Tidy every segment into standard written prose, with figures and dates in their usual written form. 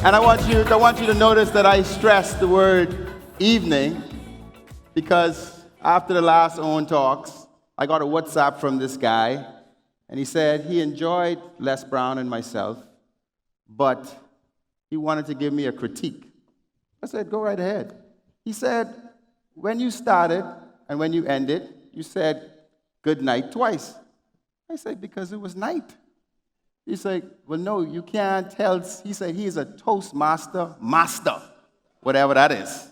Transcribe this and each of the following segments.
And I want you to notice that I stress the word evening because after the last OWN talks, I got a WhatsApp from this guy, and he said he enjoyed Les Brown and myself, but he wanted to give me a critique. I said, go right ahead. He said, when you started and when you ended, you said good night twice. I said, because it was night. He said, well, no, you can't tell. He said, he is a Toastmaster master, whatever that is.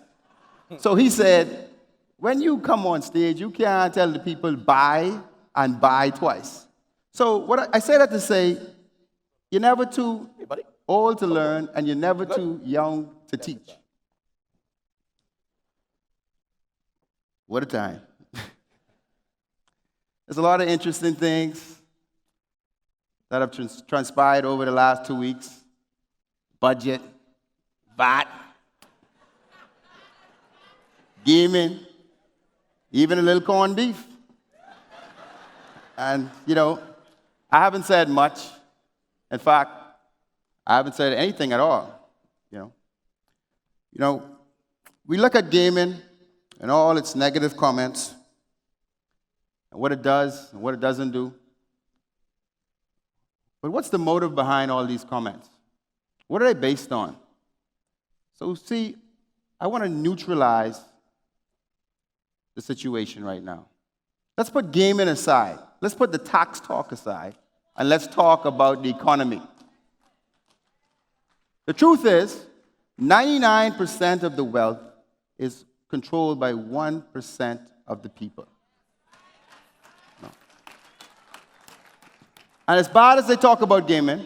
So he said, when you come on stage, you can't tell the people bye and bye twice. So I say that to say, you're never too old to learn, and you're never too young to teach. What a time. There's a lot of interesting things that have transpired over the last 2 weeks. Budget, VAT, gaming, even a little corned beef. And, I haven't said much. In fact, I haven't said anything at all, We look at gaming and all its negative comments and what it does and what it doesn't do. But what's the motive behind all these comments? What are they based on? So, see, I want to neutralize the situation right now. Let's put gaming aside. Let's put the tax talk aside, and let's talk about the economy. The truth is, 99% of the wealth is controlled by 1% of the people. And as bad as they talk about gaming,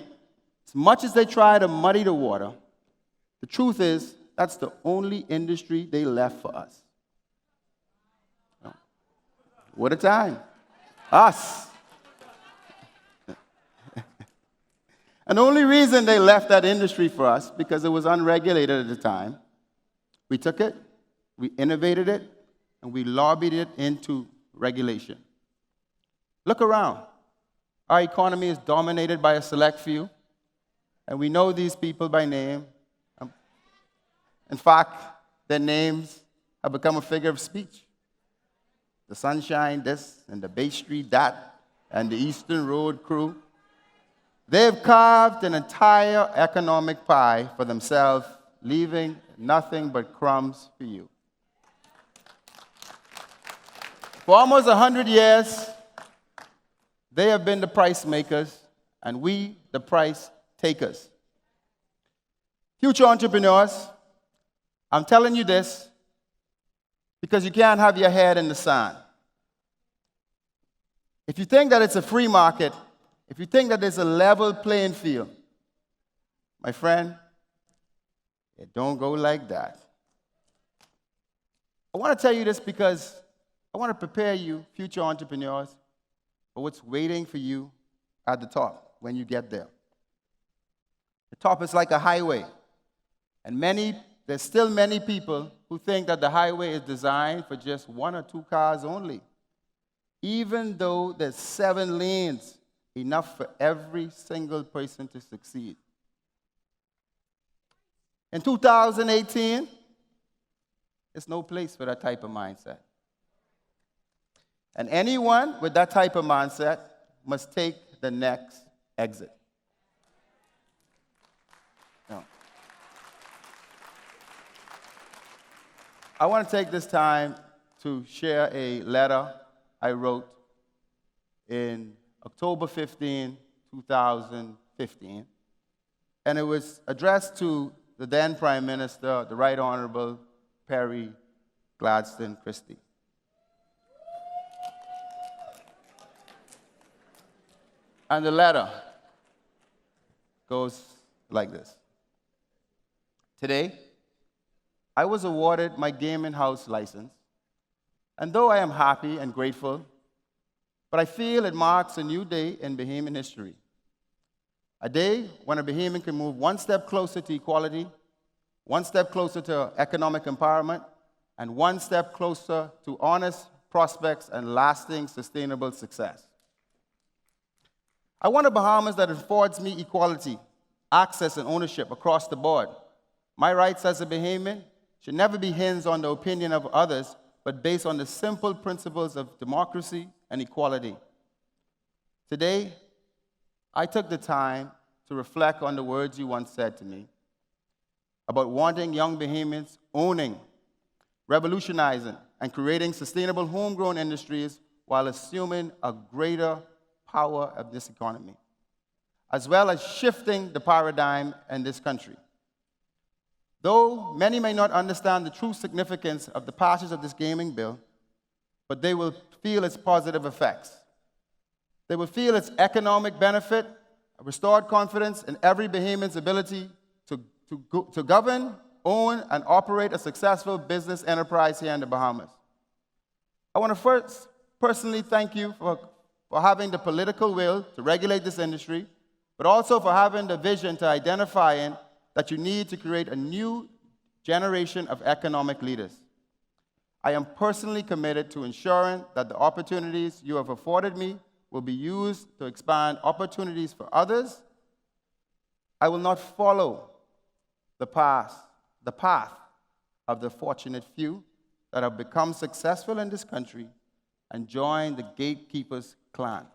as much as they try to muddy the water, the truth is that's the only industry they left for us. What a time. Us. And the only reason they left that industry for us, because it was unregulated at the time, we took it, we innovated it, and we lobbied it into regulation. Look around. Our economy is dominated by a select few, and we know these people by name. In fact, their names have become a figure of speech. The Sunshine this, and the Bay Street that, and the Eastern Road crew. They've carved an entire economic pie for themselves, leaving nothing but crumbs for you. For almost 100 years, they have been the price makers, and we, the price takers. Future entrepreneurs, I'm telling you this because you can't have your head in the sand. If you think that it's a free market, if you think that there's a level playing field, my friend, it don't go like that. I want to tell you this because I want to prepare you, future entrepreneurs, for what's waiting for you at the top when you get there. The top is like a highway. And there's still many people who think that the highway is designed for just 1 or 2 cars only, even though there's 7 lanes, enough for every single person to succeed. In 2018, there's no place for that type of mindset. And anyone with that type of mindset must take the next exit. Now, I want to take this time to share a letter I wrote in October 15, 2015. And it was addressed to the then Prime Minister, the Right Honorable Perry Gladstone Christie. And the letter goes like this. Today, I was awarded my gaming house license, and though I am happy and grateful, but I feel it marks a new day in Bahamian history. A day when a Bahamian can move one step closer to equality, one step closer to economic empowerment, and one step closer to honest prospects and lasting, sustainable success. I want a Bahamas that affords me equality access and ownership across the board. My rights as a Bahamian should never be hinged on the opinion of others, but based on the simple principles of democracy and equality. Today, I took the time to reflect on the words you once said to me about wanting young Bahamians owning, revolutionizing, and creating sustainable homegrown industries while assuming a greater power of this economy, as well as shifting the paradigm in this country. Though many may not understand the true significance of the passage of this gaming bill, but they will feel its positive effects. They will feel its economic benefit, a restored confidence in every Bahamian's ability to govern, own, and operate a successful business enterprise here in the Bahamas. I want to first personally thank you for having the political will to regulate this industry, but also for having the vision to identifying that you need to create a new generation of economic leaders. I am personally committed to ensuring that the opportunities you have afforded me will be used to expand opportunities for others. I will not follow the path of the fortunate few that have become successful in this country and join the gatekeepers' clan.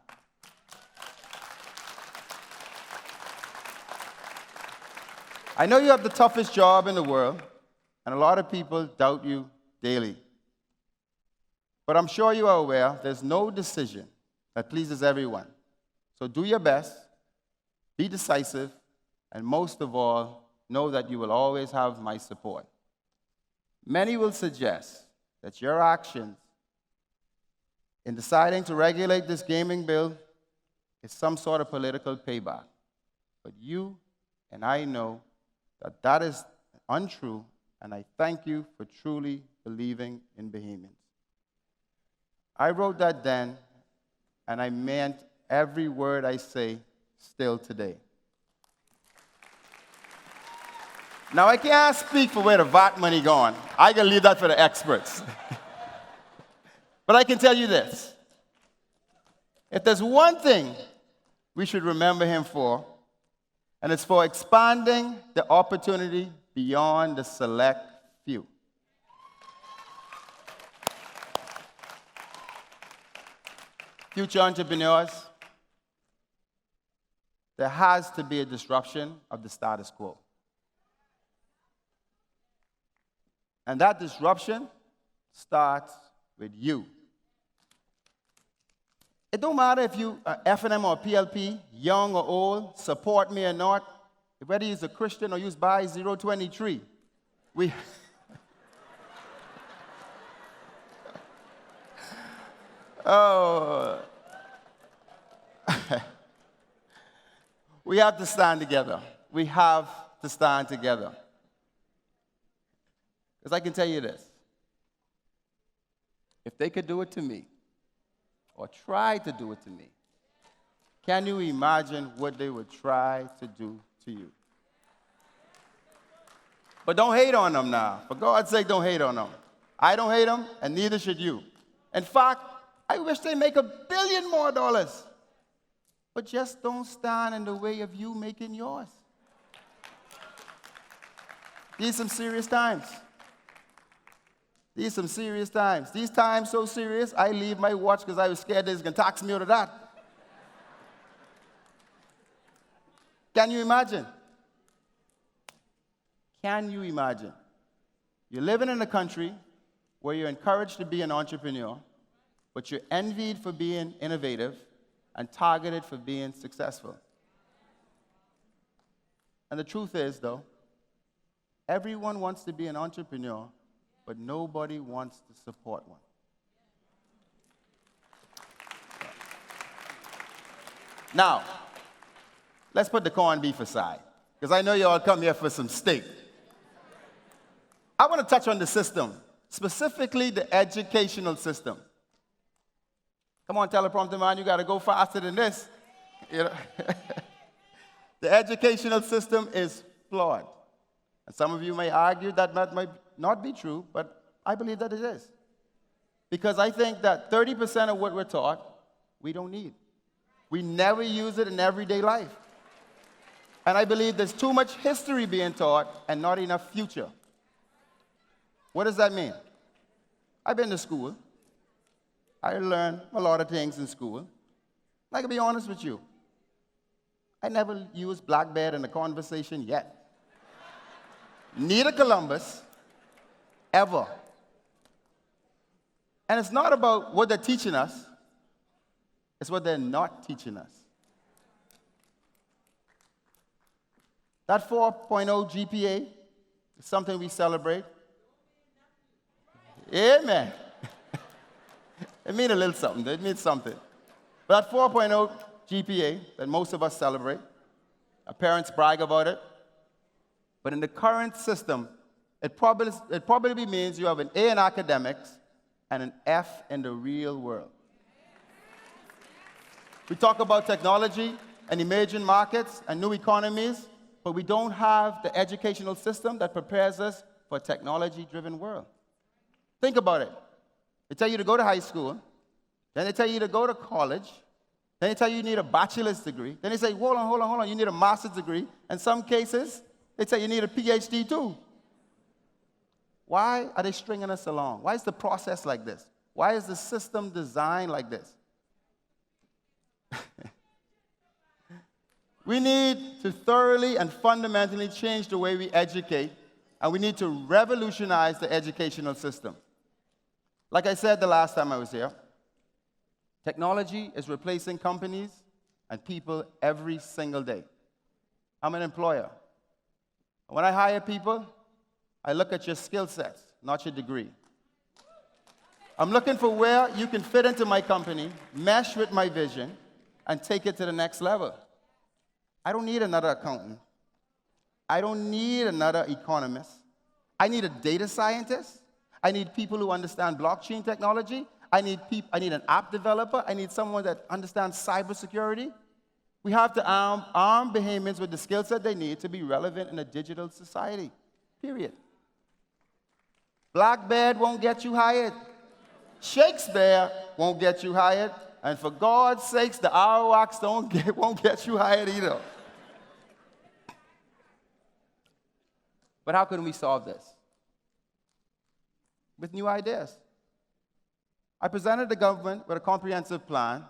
I know you have the toughest job in the world, and a lot of people doubt you daily. But I'm sure you are aware there's no decision that pleases everyone. So do your best, be decisive, and most of all, know that you will always have my support. Many will suggest that your actions in deciding to regulate this gaming bill is some sort of political payback. But you and I know that that is untrue, and I thank you for truly believing in Bahamians. I wrote that then, and I meant every word I say still today. Now, I can't speak for where the VAT money gone. I can leave that for the experts. But I can tell you this. If there's one thing we should remember him for, and it's for expanding the opportunity beyond the select few. Future entrepreneurs, there has to be a disruption of the status quo. And that disruption starts with you. It don't matter if you are F&M or PLP, young or old, support me or not, whether you're a Christian or you buy 023. We have to stand together. We have to stand together. Because I can tell you this. If they could do it to me, or try to do it to me, can you imagine what they would try to do to you? But don't hate on them now. For God's sake, don't hate on them. I don't hate them, and neither should you. In fact, I wish they make $1 billion more. But just don't stand in the way of you making yours. These are some serious times. These are some serious times. These times so serious, I leave my watch because I was scared they was going to tax me out of that. Can you imagine? Can you imagine? You're living in a country where you're encouraged to be an entrepreneur, but you're envied for being innovative and targeted for being successful. And the truth is, though, everyone wants to be an entrepreneur, but nobody wants to support one. Now, let's put the corned beef aside, because I know you all come here for some steak. I want to touch on the system, specifically the educational system. Come on, teleprompter man, you got to go faster than this. You know? The educational system is flawed. And some of you may argue that might not be true, but I believe that it is. Because I think that 30% of what we're taught, we don't need. We never use it in everyday life. And I believe there's too much history being taught and not enough future. What does that mean? I've been to school. I learned a lot of things in school. I can be honest with you. I never used Blackbird in a conversation yet. Neither Columbus, ever. And it's not about what they're teaching us, it's what they're not teaching us. That 4.0 GPA is something we celebrate. Amen. It means a little something. It means something. But that 4.0 GPA that most of us celebrate, our parents brag about it, but in the current system, it probably means you have an A in academics and an F in the real world. We talk about technology and emerging markets and new economies, but we don't have the educational system that prepares us for a technology-driven world. Think about it. They tell you to go to high school, then they tell you to go to college, then they tell you you need a bachelor's degree, then they say, hold on, you need a master's degree. In some cases, they say you need a PhD too. Why are they stringing us along? Why is the process like this? Why is the system designed like this? We need to thoroughly and fundamentally change the way we educate, and we need to revolutionize the educational system. Like I said the last time I was here, technology is replacing companies and people every single day. I'm an employer. When I hire people, I look at your skill sets, not your degree. I'm looking for where you can fit into my company, mesh with my vision, and take it to the next level. I don't need another accountant. I don't need another economist. I need a data scientist. I need people who understand blockchain technology. I need an app developer. I need someone that understands cybersecurity. We have to arm Bahamians with the skill set they need to be relevant in a digital society, period. Blackbird won't get you hired. Shakespeare won't get you hired. And for God's sakes, the Arawaks won't get you hired either. But how can we solve this? With new ideas. I presented the government with a comprehensive plan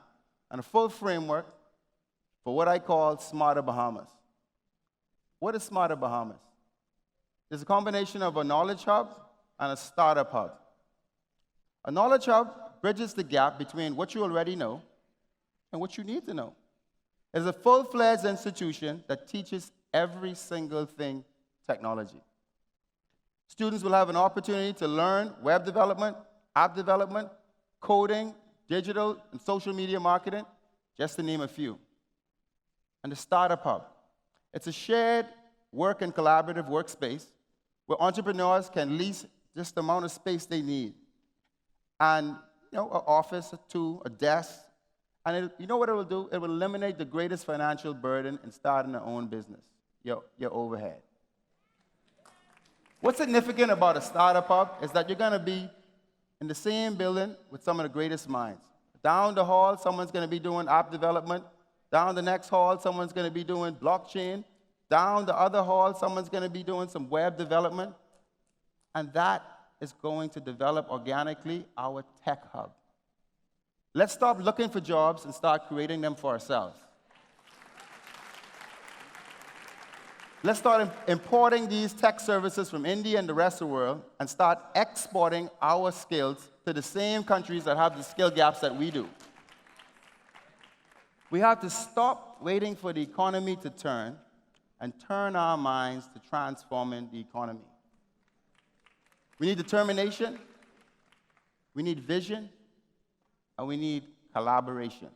and a full framework for what I call Smarter Bahamas. What is Smarter Bahamas? It's a combination of a knowledge hub and a startup hub. A knowledge hub bridges the gap between what you already know and what you need to know. It's a full-fledged institution that teaches every single thing technology. Students will have an opportunity to learn web development, app development, coding, digital and social media marketing, just to name a few. And the Startup Hub. It's a shared work and collaborative workspace where entrepreneurs can lease just the amount of space they need. And an office, a desk. And you know what it will do? It will eliminate the greatest financial burden in starting your own business, your overhead. What's significant about a startup hub is that you're going to be in the same building with some of the greatest minds. Down the hall, someone's going to be doing app development. Down the next hall, someone's going to be doing blockchain. Down the other hall, someone's going to be doing some web development. And that is going to develop organically our tech hub. Let's stop looking for jobs and start creating them for ourselves. Let's start importing these tech services from India and the rest of the world and start exporting our skills to the same countries that have the skill gaps that we do. We have to stop waiting for the economy to turn and turn our minds to transforming the economy. We need determination, we need vision, and we need collaboration.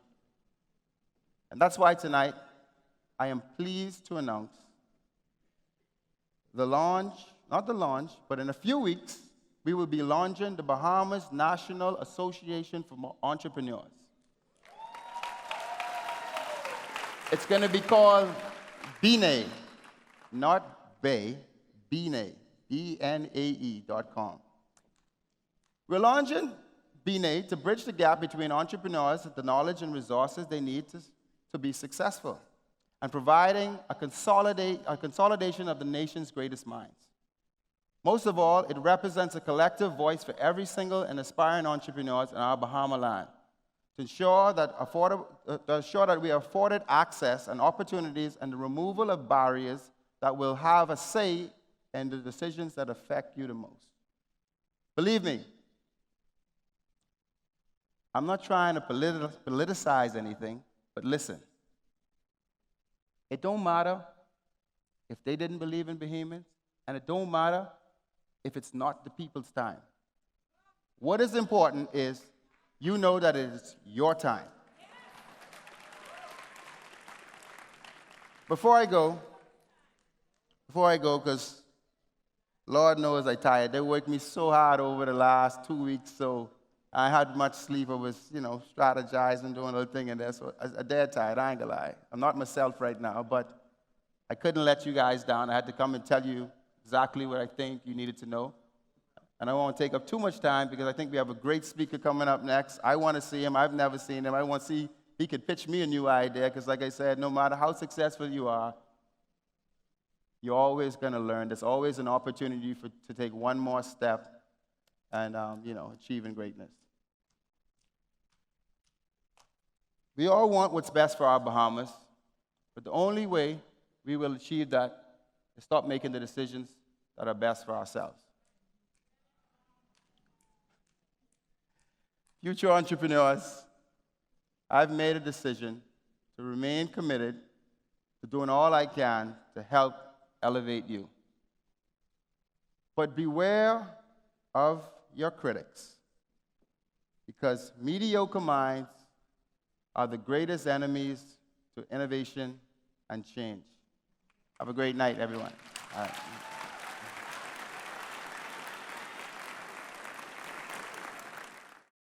And that's why tonight I am pleased to announce the launch, not the launch, but in a few weeks, we will be launching the Bahamas National Association for Entrepreneurs. It's going to be called BNAE, not Bay, BNAE, BNAE.com. We're launching BNAE to bridge the gap between entrepreneurs with the knowledge and resources they need to be successful, and providing a consolidation of the nation's greatest minds. Most of all, it represents a collective voice for every single and aspiring entrepreneurs in our Bahama land to ensure that we are afforded access and opportunities and the removal of barriers that will have a say in the decisions that affect you the most. Believe me, I'm not trying to politicize anything, but listen. It don't matter if they didn't believe in Bahamians, and it don't matter if it's not the people's time. What is important is you know that it is your time. Before I go, because Lord knows I'm tired. They worked me so hard over the last 2 weeks, so I had much sleep. I was, strategizing, doing a little thing in there, so I'm dead tired, I ain't gonna lie. I'm not myself right now, but I couldn't let you guys down. I had to come and tell you exactly what I think you needed to know. And I won't take up too much time because I think we have a great speaker coming up next. I want to see him. I've never seen him. I want to see if he could pitch me a new idea because, like I said, no matter how successful you are, you're always going to learn. There's always an opportunity to take one more step and, achieving greatness. We all want what's best for our Bahamas, but the only way we will achieve that is stop making the decisions that are best for ourselves. Future entrepreneurs, I've made a decision to remain committed to doing all I can to help elevate you. But beware of your critics, because mediocre minds are the greatest enemies to innovation and change. Have a great night, everyone. All right.